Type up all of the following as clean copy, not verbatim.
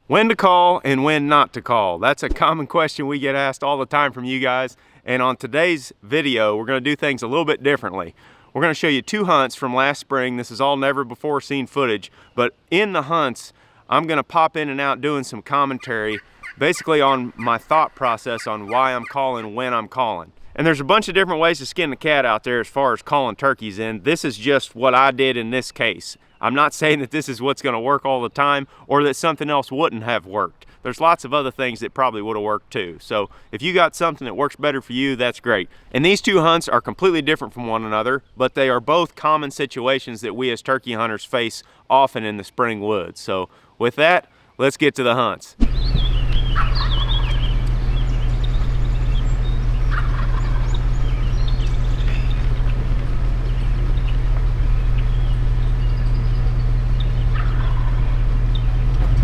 When to call and when not to call. That's a common question we get asked all the time from you guys. And on today's video, we're gonna do things a little bit differently. We're gonna show you 2 hunts from last spring. This is all never before seen footage, but in the hunts, I'm gonna pop in and out doing some commentary, basically on my thought process on why I'm calling when I'm calling. And there's a bunch of different ways to skin the cat out there as far as calling turkeys in. This is just what I did in this case. I'm not saying that this is what's gonna work all the time or that something else wouldn't have worked. There's lots of other things that probably would have worked too. So if you got something that works better for you, that's great. And these 2 hunts are completely different from one another, but they are both common situations that we as turkey hunters face often in the spring woods. So with that, let's get to the hunts.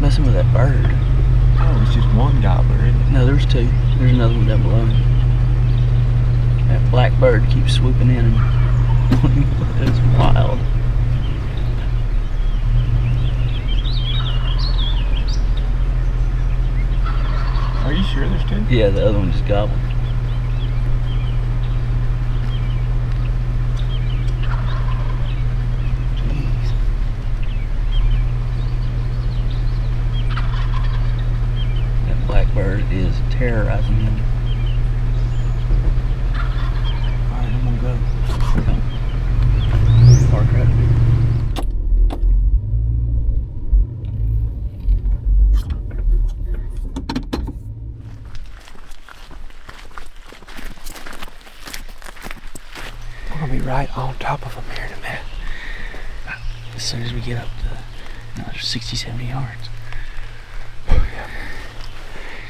Messing with that bird. Oh, it's just one gobbler, isn't it? No, there's 2. There's another one down below. That black bird keeps swooping in and it's wild. Are you sure there's 2? Yeah, the other one just gobbled. Blackbird is terrorizing him. Alright, I'm gonna go. Park right here. We're gonna be right on top of them here in a minute. As soon as we get up to another 60, 70 yards.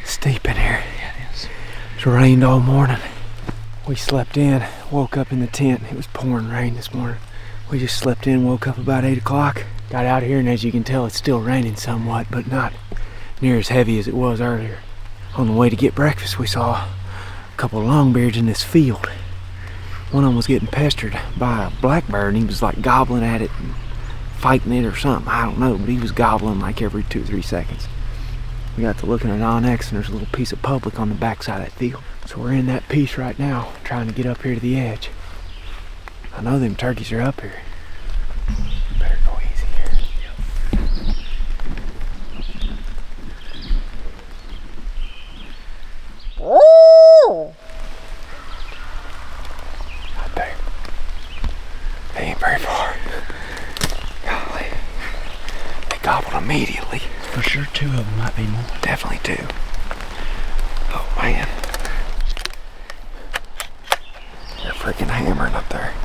Steep in here. Yeah, it is. It's rained all morning. We slept in, woke up in the tent. It was pouring rain this morning. We just slept in, woke up about 8 o'clock. Got out here, and as you can tell, it's still raining somewhat, but not near as heavy as it was earlier. On the way to get breakfast, we saw a couple of longbeards in this field. One of them was getting pestered by a blackbird, and he was like gobbling at it and fighting it or something. I don't know, but he was gobbling like every 2 or 3 seconds. We got to looking at Onyx, and there's a little piece of public on the backside of that field. So we're in that piece right now, trying to get up here to the edge. I know them turkeys are up here. Better go easy here. Oh! Right there. They ain't very far. Golly. They gobbled immediately. For sure 2 of them, might be more. Definitely 2. Oh man. They're freaking hammering up there.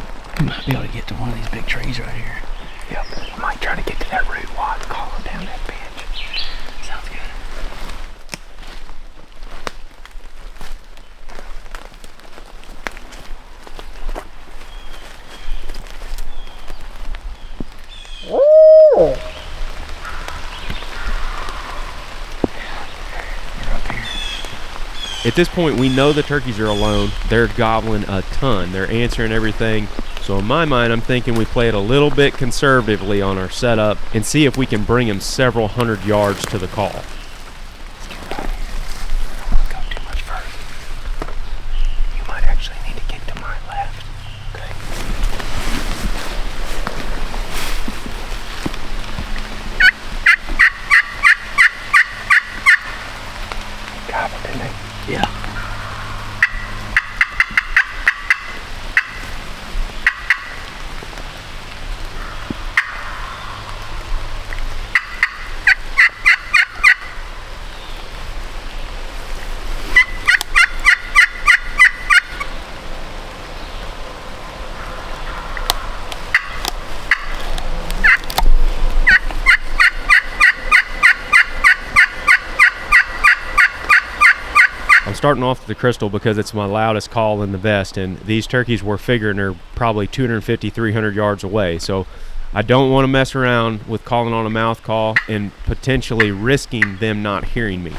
We might be able to get to one of these big trees right here. Yep. I might try to get to that root while I'm calling down that bench. Sounds good. Oh! At this point, we know the turkeys are alone. They're gobbling a ton. They're answering everything. So in my mind, I'm thinking we play it a little bit conservatively on our setup and see if we can bring them several hundred yards to the call. Don't go too much further. You might actually need to get to my left. Okay. Gobbled, didn't they? Yeah. Starting off the crystal because it's my loudest call in the vest, and these turkeys we're figuring are probably 250, 300 yards away. So I don't want to mess around with calling on a mouth call and potentially risking them not hearing me.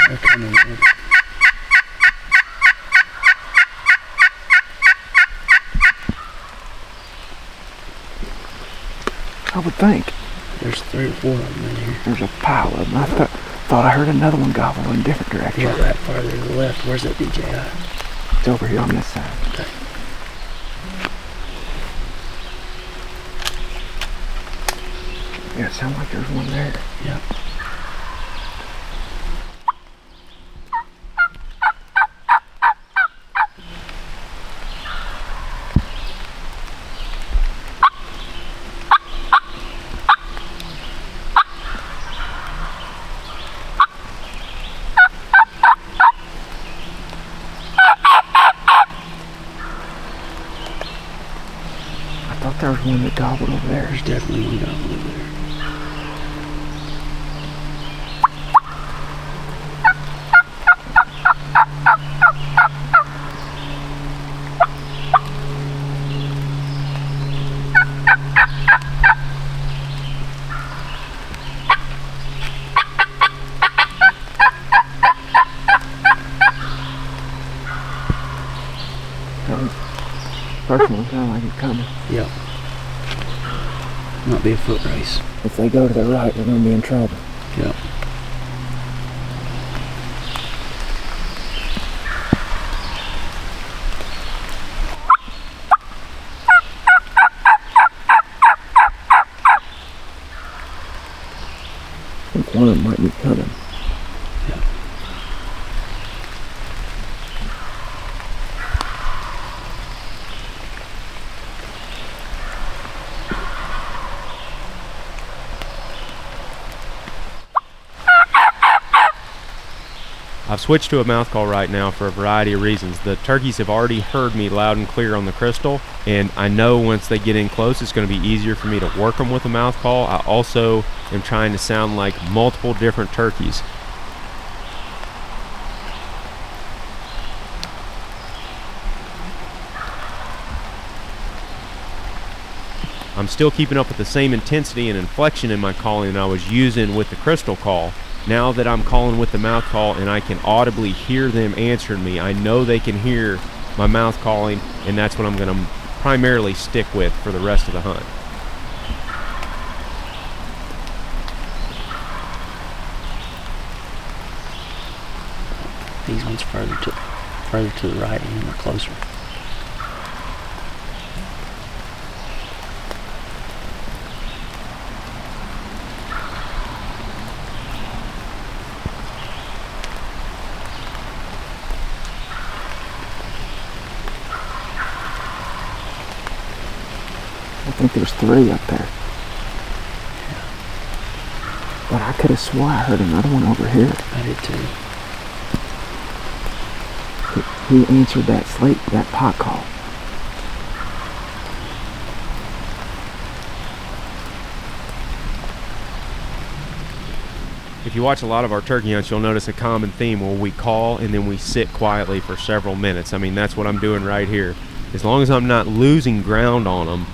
They're coming in. I would think. There's 3 or 4 of them in here. There's a pile of them. I thought I heard another one gobble in a different direction. Yeah, that farther to the left. Where's that DJI? It's over here on this side. Okay. Yeah, it sounds like there's one there. Yeah. I thought there was one that gobbled over there. There's definitely one gobble over there. First one sounded like it's coming. Yep. Might be a foot race. If they go to the right, they're going to be in trouble. Yep. I think one of them might be coming. Yep. I've switched to a mouth call right now for a variety of reasons. The turkeys have already heard me loud and clear on the crystal, and I know once they get in close, it's going to be easier for me to work them with a mouth call. I also am trying to sound like multiple different turkeys. I'm still keeping up with the same intensity and inflection in my calling I was using with the crystal call. Now that I'm calling with the mouth call and I can audibly hear them answering me, I know they can hear my mouth calling, and that's what I'm going to primarily stick with for the rest of the hunt. These ones further to the right and they're closer. I think there's 3 up there. But I could have swore I heard another one over here. I did too. He answered that pot call. If you watch a lot of our turkey hunts, you'll notice a common theme where we call and then we sit quietly for several minutes. I mean, that's what I'm doing right here. As long as I'm not losing ground on them,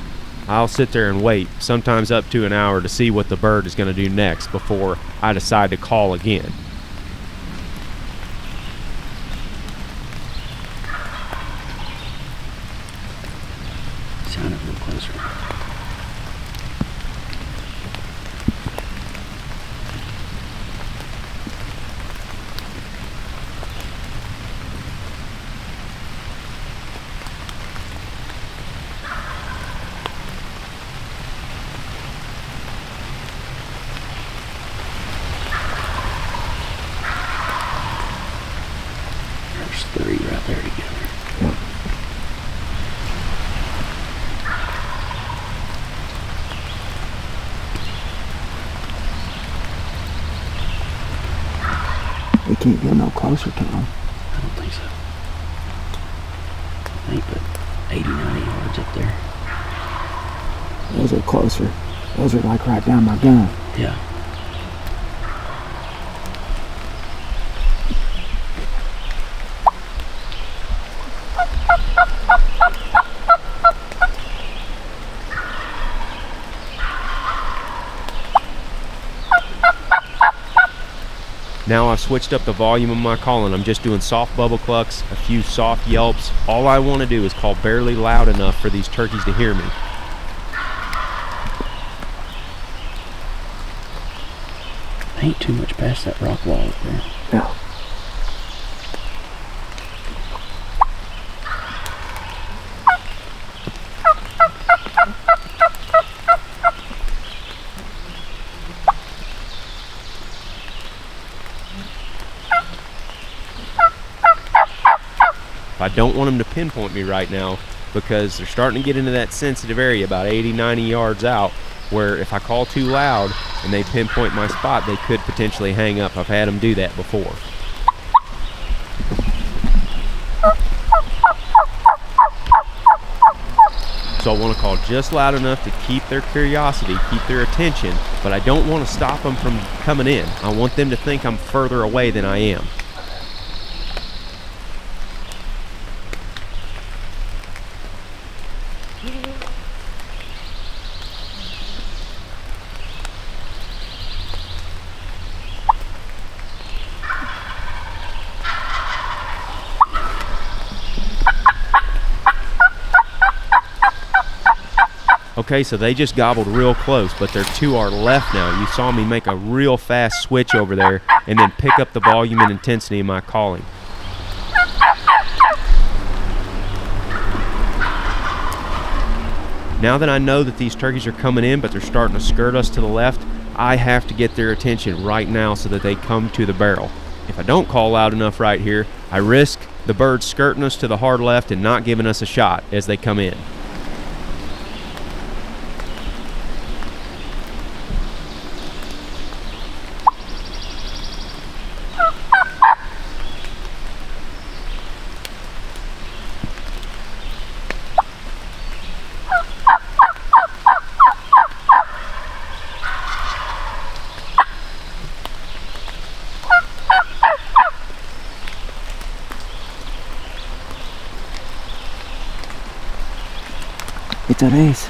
I'll sit there and wait, sometimes up to an hour, to see what the bird is going to do next before I decide to call again. Sound it a little closer. There's 3 right there together. We can't get no closer to them. I don't think so. I think but 80, 90 yards up there. Those are closer. Those are like right down my gun. Yeah. Now I've switched up the volume of my calling. I'm just doing soft bubble clucks, a few soft yelps. All I want to do is call barely loud enough for these turkeys to hear me. Ain't too much past that rock wall up there. No. I don't want them to pinpoint me right now because they're starting to get into that sensitive area about 80, 90 yards out where if I call too loud and they pinpoint my spot, they could potentially hang up. I've had them do that before. So I want to call just loud enough to keep their curiosity, keep their attention, but I don't want to stop them from coming in. I want them to think I'm further away than I am. Okay, so they just gobbled real close, but they're to our left now. You saw me make a real fast switch over there and then pick up the volume and intensity of my calling. Now that I know that these turkeys are coming in, but they're starting to skirt us to the left, I have to get their attention right now so that they come to the barrel. If I don't call loud enough right here, I risk the birds skirting us to the hard left and not giving us a shot as they come in. It's a race.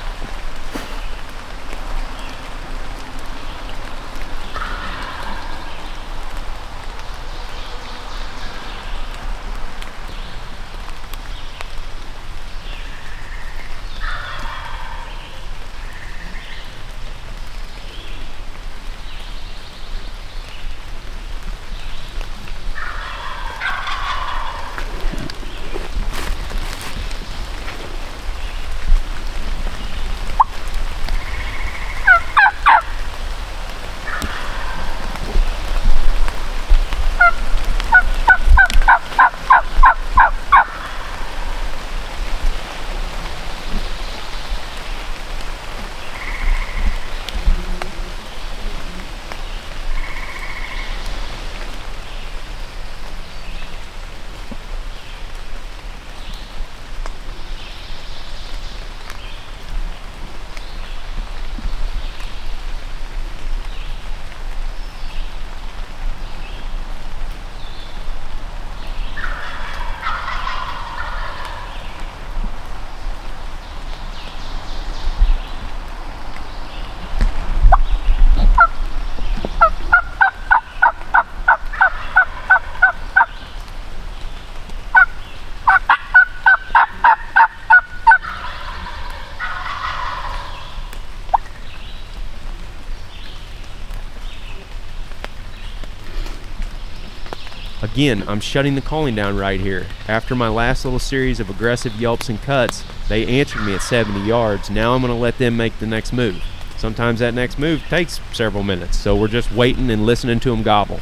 Again, I'm shutting the calling down right here. After my last little series of aggressive yelps and cuts, they answered me at 70 yards. Now I'm going to let them make the next move. Sometimes that next move takes several minutes, so we're just waiting and listening to them gobble.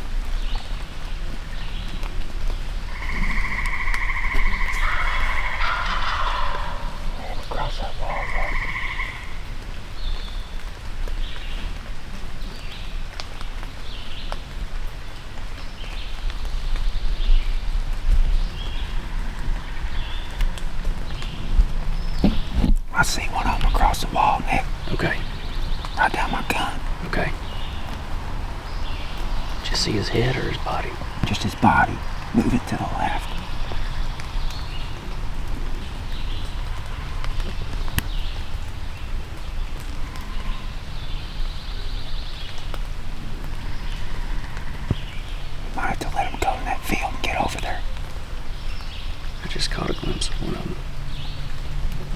Across that wall, I see one of them across the wall, Nick. Okay. Right down my gun. Okay. Did you see his head or his body? Just his body moving to the left. Might have to let him go in that field and get over there. I just caught a glimpse of one of them.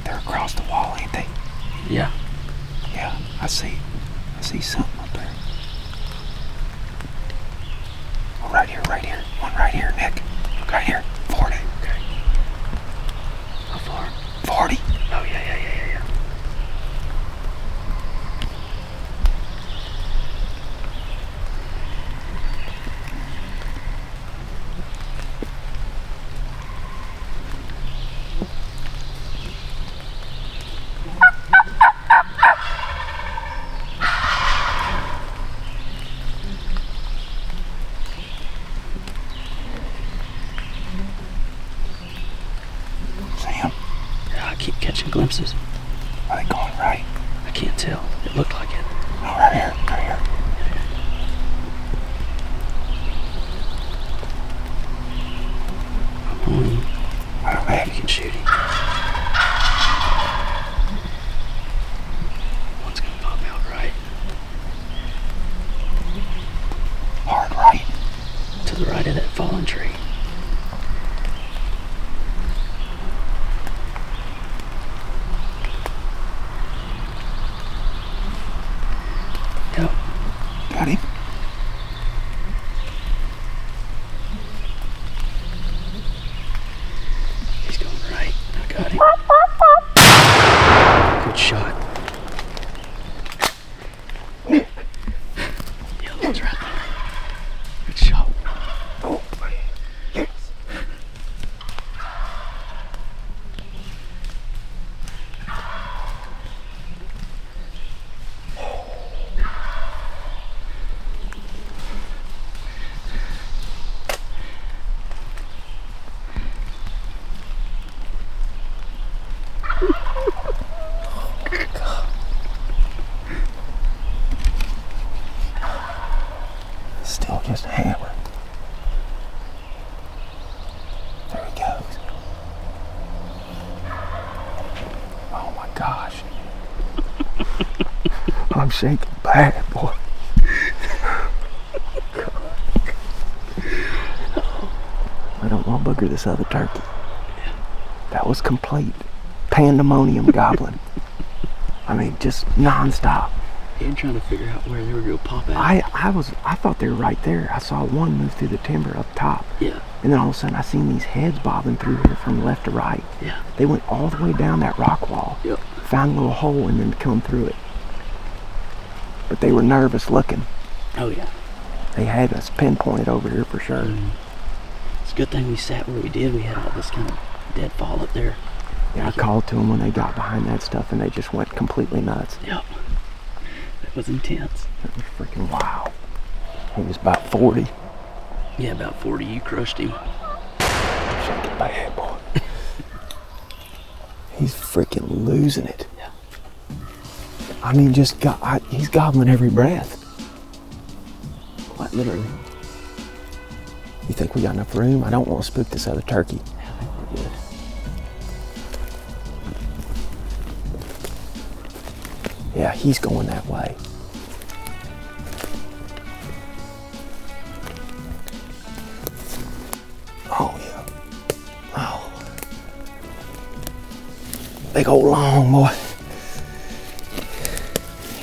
They're across the wall, ain't they? Yeah. Yeah, I see something up there. keep catching glimpses. Are they going right? I can't tell. It looked like it. Oh, right here. Right here. I'm on him. I don't have You can shoot him. One's gonna pop out right. hard right. To the right of that fallen tree. Yep. Got him. He's going right. I got him. Good shot. Yellow's right there. Good shot. Oh, yes. Still just hammered. There he goes. Oh my gosh. I'm shaking bad, boy. I don't want to booger this other turkey. That was complete pandemonium gobbling. I mean, just nonstop. And trying to figure out where they were going to pop out. I thought they were right there. I saw one move through the timber up top. Yeah. And then all of a sudden I seen these heads bobbing through here from left to right. Yeah. They went all the way down that rock wall. Yep. Found a little hole and then come through it. But they were nervous looking. Oh, yeah. They had us pinpointed over here for sure. It's a good thing we sat where we did. We had all this kind of deadfall up there. Yeah, I called to them when they got behind that stuff and they just went completely nuts. Yep. It was intense. It was freaking wild. He was about 40. Yeah, about 40. You crushed him. Shaking bad, boy. He's freaking losing it. Yeah. I mean, he's gobbling every breath. Quite literally. You think we got enough room? I don't want to spook this other turkey. Yeah, I think we're good. Yeah, he's going that way. Oh, yeah. Oh. Big old long boy.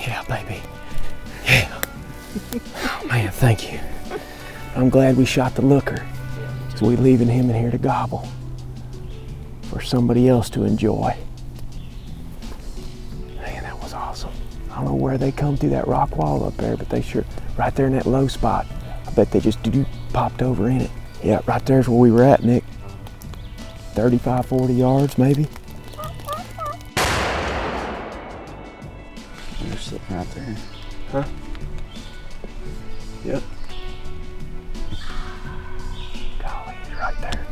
Yeah, baby. Yeah. Oh, man, thank you. I'm glad we shot the looker. So we leaving him in here to gobble. For somebody else to enjoy. Man, that was awesome. I don't know where they come through that rock wall up there, but they sure, right there in that low spot. I bet they just popped over in it. Yeah, right there's where we were at, Nick. 35, 40 yards maybe. They're sitting right there. Huh? Yep. Golly, he's right there.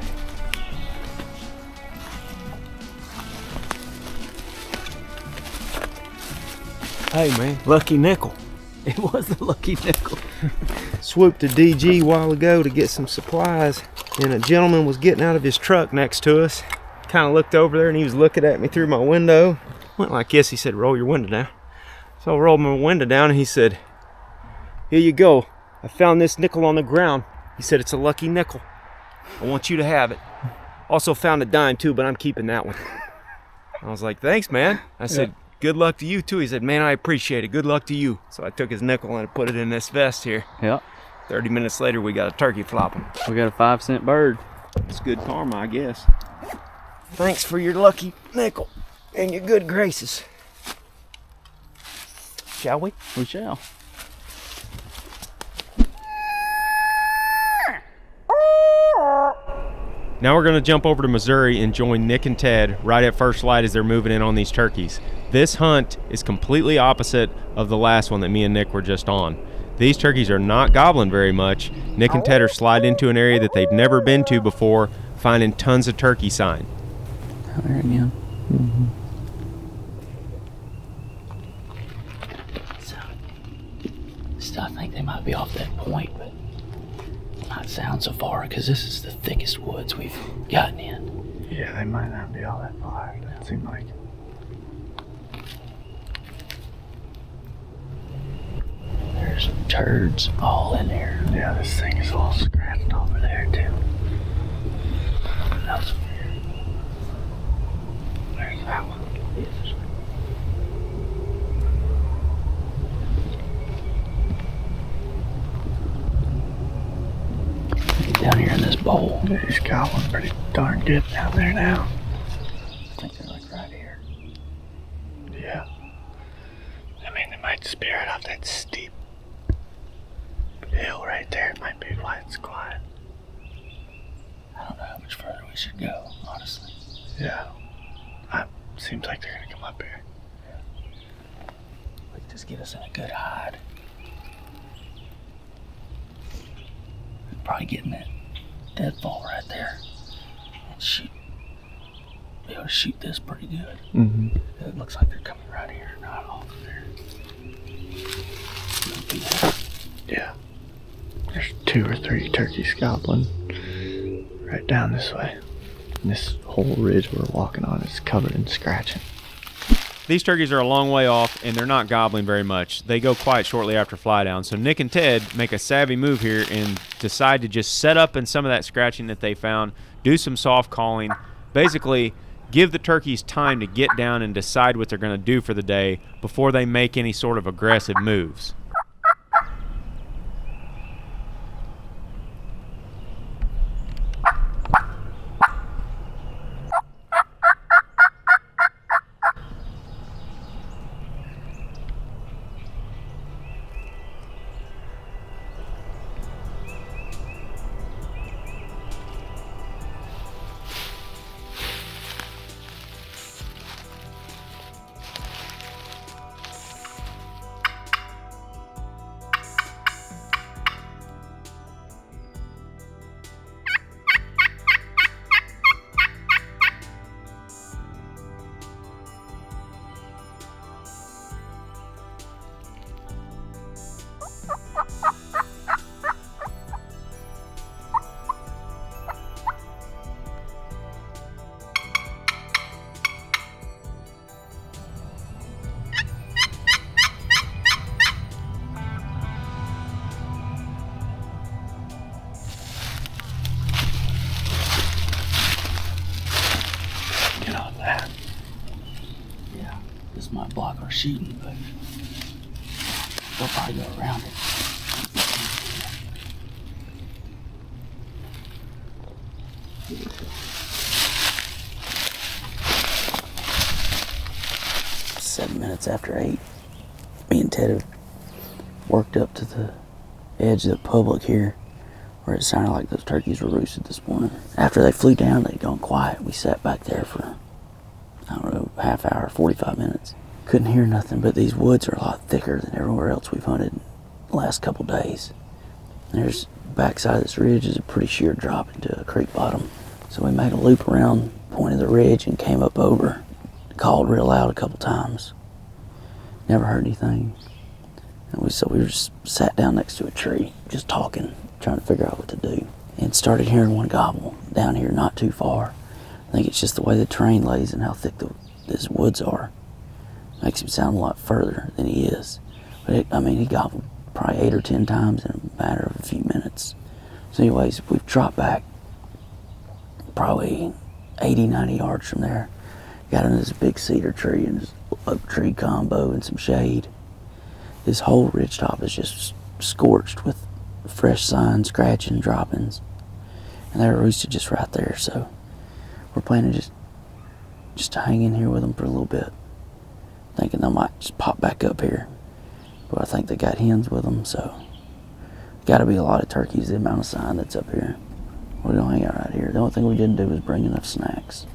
Hey man, lucky nickel. It was the lucky nickel. Swooped to DG a while ago to get some supplies, and a gentleman was getting out of his truck next to us. Kind of looked over there and he was looking at me through my window. Went like this. He said, roll your window down. So I rolled my window down and he said, here you go. I found this nickel on the ground. He said, it's a lucky nickel. I want you to have it. Also found a dime too, but I'm keeping that one. I was like, thanks, man. I said, good luck to you too. He said, man, I appreciate it. Good luck to you. So I took his nickel and I put it in this vest here. Yep. 30 minutes later, we got a turkey flopping. We got a 5-cent bird. It's good karma, I guess. Thanks for your lucky nickel and your good graces. Shall we? We shall. Now we're going to jump over to Missouri and join Nick and Ted right at first light as they're moving in on these turkeys. This hunt is completely opposite of the last one that me and Nick were just on. These turkeys are not gobbling very much. Nick and Ted are sliding into an area that they've never been to before, finding tons of turkey sign. Oh, there again. So, I think they might be off that point, but not sound so far because this is the thickest woods we've gotten in. Yeah, they might not be all that far. It doesn't seem like. There's turds all in there. Yeah, this thing is all scratched over there too. What else over here? There's that one. Down here in this bowl. He's got one pretty darn good down there now. I think they're like right here. Yeah. I mean, they might just be right off that steep hill right there. It might be why it's quiet. I don't know how much further we should go, honestly. Yeah. Seems like they're gonna come up here. We can just get us in a good hide. We'll probably get in that deadfall right there and shoot. Be able to shoot this pretty good. Mm-hmm. It looks like they're coming right here, not off of there. Yeah. There's 2 or 3 turkeys gobbling right down this way. And this whole ridge we're walking on is covered in scratching. These turkeys are a long way off, and they're not gobbling very much. They go quiet shortly after fly down. So Nick and Ted make a savvy move here and decide to just set up in some of that scratching that they found, do some soft calling, basically give the turkeys time to get down and decide what they're going to do for the day before they make any sort of aggressive moves. Get on that. Yeah, this might block our shooting, but they'll probably go around it. 7 minutes after 8, me and Ted have worked up to the edge of the public here where it sounded like those turkeys were roosted this morning. After they flew down, they'd gone quiet. We sat back there for, I don't know, half hour, 45 minutes. Couldn't hear nothing, but these woods are a lot thicker than everywhere else we've hunted the last couple days. There's backside of this ridge is a pretty sheer drop into a creek bottom. So we made a loop around the point of the ridge and came up over. Called real loud a couple times. Never heard anything. And we just sat down next to a tree, just talking, trying to figure out what to do. And started hearing one gobble down here not too far. I think it's just the way the terrain lays and how thick these woods are. Makes him sound a lot further than he is. But he gobbled probably 8 or 10 times in a matter of a few minutes. So anyways, we've dropped back probably 80, 90 yards from there. Got in this big cedar tree and this oak tree combo and some shade. This whole ridgetop is just scorched with fresh sign, scratching, droppings. And they're roosted just right there, so we're planning just to hang in here with them for a little bit. Thinking they might just pop back up here. But I think they got hens with them, so gotta be a lot of turkeys, the amount of sign that's up here. We're gonna hang out right here. The only thing we didn't do was bring enough snacks.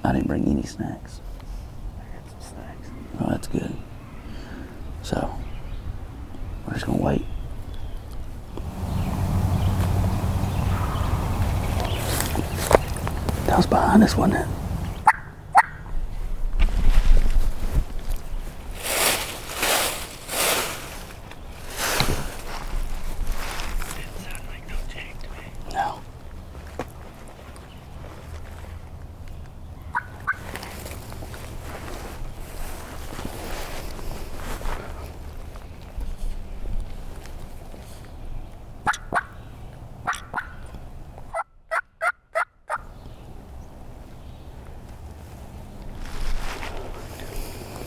I didn't bring any snacks. I got some snacks. Oh, that's good. So, we're just gonna wait. That was behind us, wasn't it?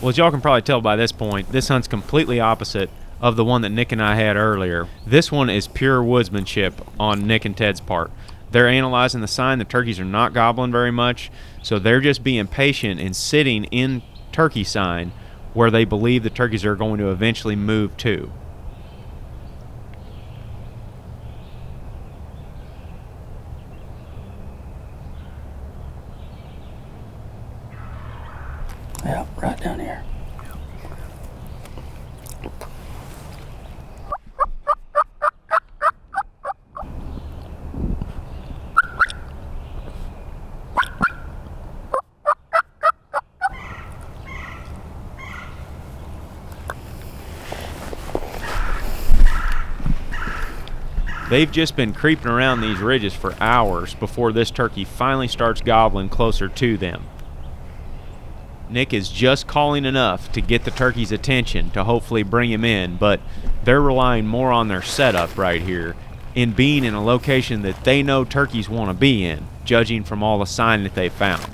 Well, as y'all can probably tell by this point, this hunt's completely opposite of the one that Nick and I had earlier. This one is pure woodsmanship on Nick and Ted's part. They're analyzing the sign. The turkeys are not gobbling very much, so they're just being patient and sitting in turkey sign where they believe the turkeys are going to eventually move to. Yeah, right down here. They've just been creeping around these ridges for hours before this turkey finally starts gobbling closer to them. Nick is just calling enough to get the turkey's attention to hopefully bring him in, but they're relying more on their setup right here in being in a location that they know turkeys want to be in, judging from all the sign that they found.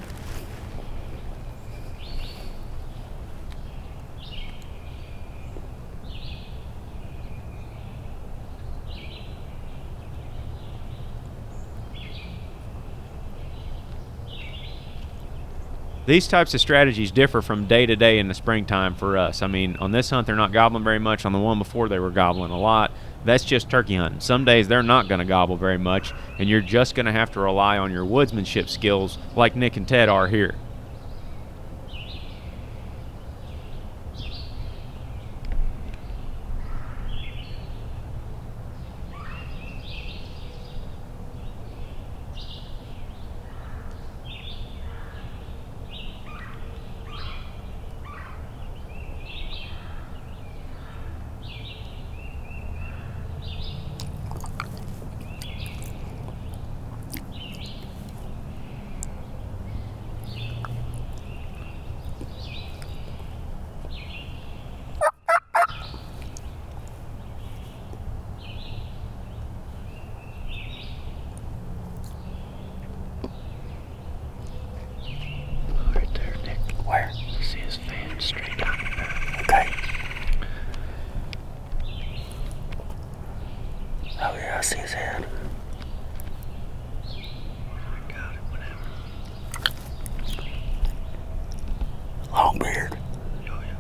These types of strategies differ from day to day in the springtime for us. I mean, on this hunt, they're not gobbling very much. On the one before, they were gobbling a lot. That's just turkey hunting. Some days, they're not going to gobble very much, and you're just going to have to rely on your woodsmanship skills like Nick and Ted are here. Right there, Nick. Where? See his fan straight down there. Okay. Oh yeah, I see his head. Got it, whatever. Long beard. Oh, yeah.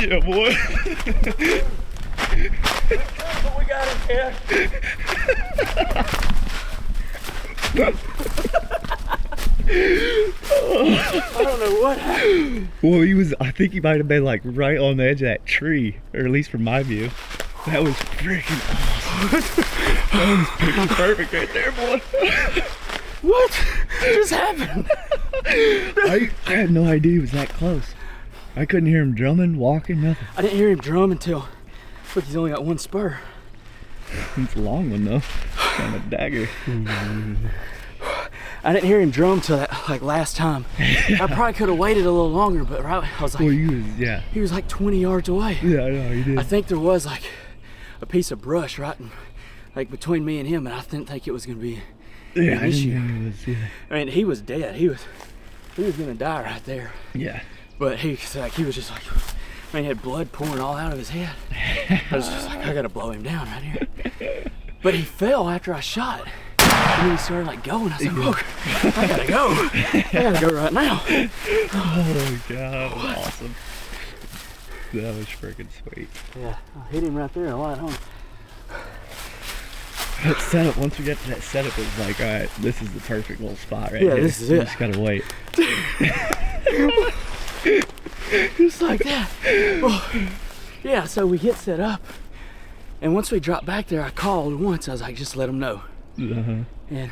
Yeah, boy. We got him, Ted. I don't know what happened. Well, I think he might have been like right on the edge of that tree, or at least from my view. That was freaking awesome. That was picture perfect right there, boy. What just happened? I had no idea he was that close. I couldn't hear him drumming, walking, nothing. I didn't hear him drum until, look, he's only got one spur. It's a long one though. Kind of a dagger. I didn't hear him drum till that, like, last time. I probably could have waited a little longer, but right, I was like, Well, you was, yeah. he was like 20 yards away. Yeah, I know, you did. I think there was like a piece of brush right in, like, between me and him, and I didn't think it was gonna be Yeah, an I issue. didn't think it was either. I mean, he was dead. He was gonna die right there. Yeah. But he was just like, I mean, he had blood pouring all out of his head. I was just like, I gotta blow him down right here. But he fell after I shot. And then he started like going. I was like, look, I gotta go. I gotta go right now. Oh god, that was awesome. That was freaking sweet. Yeah, I hit him right there and light home. That setup, once we got to that setup, it was like, alright, this is the perfect little spot right Yeah, here. this is You it. just gotta wait. Just like that. Oh, yeah, so we get set up. And once we dropped back there, I called once. I was like, just let him know. Uh-huh. And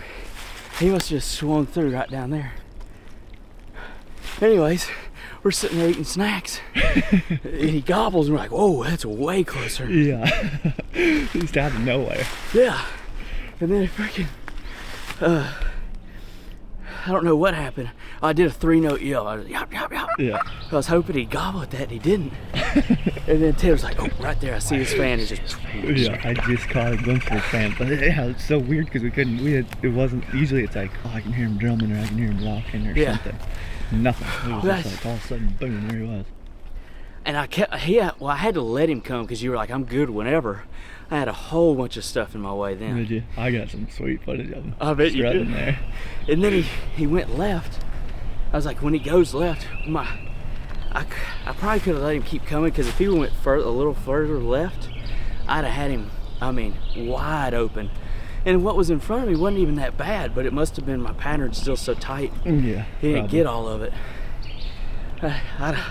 he must have just swung through right down there. Anyways, we're sitting there eating snacks. And he gobbles, and we're like, whoa, that's way closer. Yeah. Just out of nowhere. Yeah. And then it freaking, I don't know what happened. I did a 3-note yell. I was yop, yop, yop. Yeah. I was hoping he'd gobble at that, and he didn't. And then Ted was like, oh, right there, I see his fan. It's just, Yeah, I just caught a glimpse of his fan. But yeah, it's so weird because it wasn't, usually it's like, oh, I can hear him drumming or I can hear him walking or Yeah. something. Nothing. It was That's- just like all of a sudden, boom, there he was. and I had to let him come because you were like, I'm good whenever. I had a whole bunch of stuff in my way then. Did you? I got some sweet footage of him. I bet you strutting did. there. And then he went left. I was like, when he goes left, I probably could have let him keep coming because if he went a little further left, I'd have had him, I mean, wide open. And what was in front of me wasn't even that bad, but it must have been my pattern still so tight. Yeah. He didn't probably. get all of it. I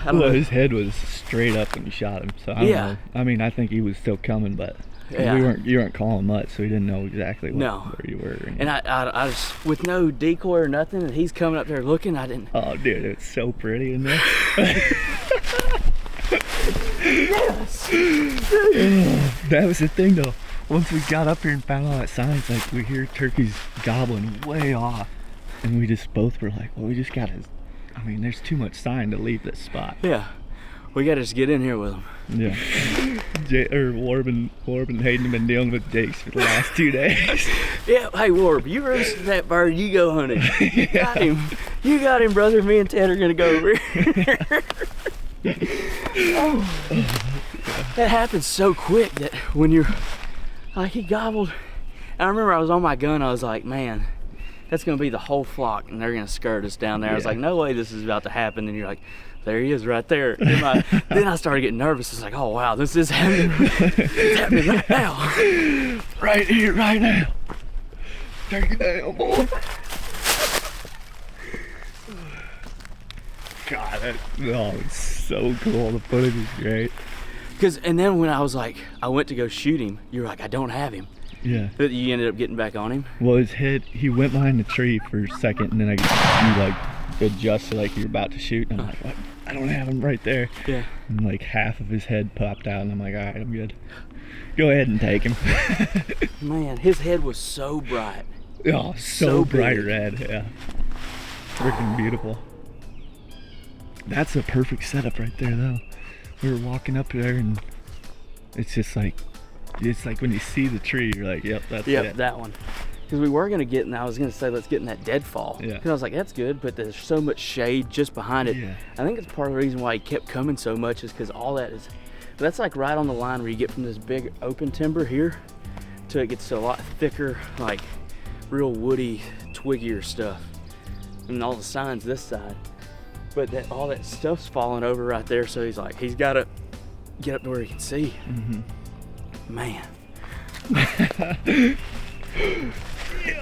don't Well, know. his head was straight up when you shot him, so I don't Yeah. know. I mean, I think he was still coming, but Yeah. you weren't calling much, so we didn't know exactly No. where you were. And I was with no decoy or nothing, and he's coming up there looking. I didn't. Oh, dude, it's so pretty in there. That was the thing, though. Once we got up here and found all that signs, like we hear turkeys gobbling way off, and we just both were like, well, we just gotta. I mean, there's too much sign to leave this spot. Yeah, we gotta just get in here with him. Yeah. Warb and Hayden have been dealing with Jakes for the last 2 days. Yeah, hey Warb, you roasted that bird. You go hunting. You got him. You got him, brother. Me and Ted are gonna go over here. Oh. That happens so quick that when you're like, he gobbled. I remember I was on my gun. I was like, man, that's gonna be the whole flock, and they're gonna skirt us down there. I was Yeah. like, no way, this is about to happen. And you're like, there he is, right there. Then I started getting nervous. It's like, oh wow, this is happening. It's happening right now. Right here, right now. Turkey down, boy. God, it's so cool. The footage is great. And then when I was like, I went to go shoot him, you were like, I don't have him. Yeah. But you ended up getting back on him. Well, his head, he went behind the tree for a second, and then you like adjusted like you're about to shoot, and I'm like, what? I don't have him right there. Yeah. And like half of his head popped out, and I'm like, all right, I'm good. Go ahead and take him. Man, his head was so bright. Oh, So so bright big. red, yeah. Freaking beautiful. That's a perfect setup right there, though. We were walking up there, and it's just like, when you see the tree, you're like, yep, that's Yep, it. that one. Because we were gonna get, and I was gonna say, let's get in that deadfall. Yeah. Because I was like, that's good, but there's so much shade just behind it. Yeah. I think it's part of the reason why he kept coming so much is because all that is, that's like right on the line where you get from this big open timber here till it gets to a lot thicker, like real woody, twiggier stuff. And all the signs this side. But all that stuff's falling over right there, so he's like, he's gotta get up to where he can see. Mm-hmm. Man.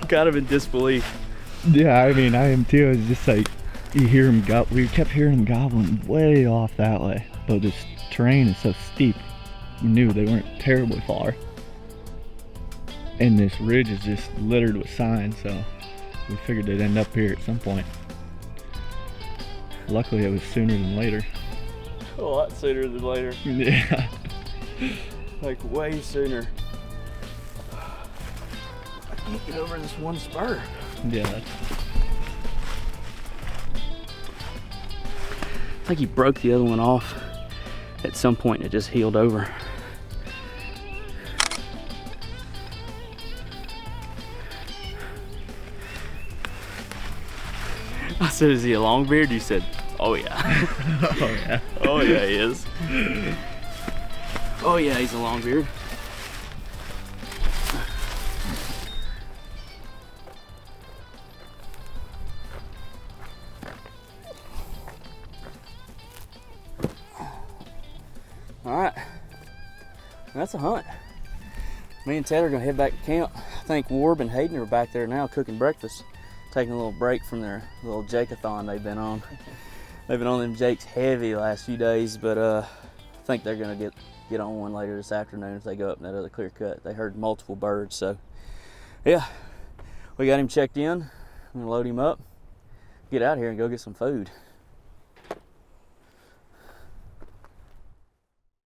Kind of in disbelief. Yeah, I mean, I am too. It's just like, you hear him we kept hearing him gobbling way off that way. But this terrain is so steep, we knew they weren't terribly far. And this ridge is just littered with signs, so we figured they'd end up here at some point. Luckily, it was sooner than later. A lot sooner than later. Yeah. Like way sooner. I can't get over this one spur. Yeah. I think he broke the other one off at some point and it just healed over. I said, is he a long beard? You said, oh yeah. Oh yeah. Oh yeah, he is. Oh yeah, he's a long beard. All right, that's a hunt. Me and Ted are gonna head back to camp. I think Warb and Hayden are back there now cooking breakfast, taking a little break from their little Jake-a-thon they've been on. They've been on them Jakes heavy the last few days, but I think they're gonna get on one later this afternoon if they go up in that other clear cut. They heard multiple birds, so yeah, we got him checked in. I'm gonna load him up, get out here and go get some food.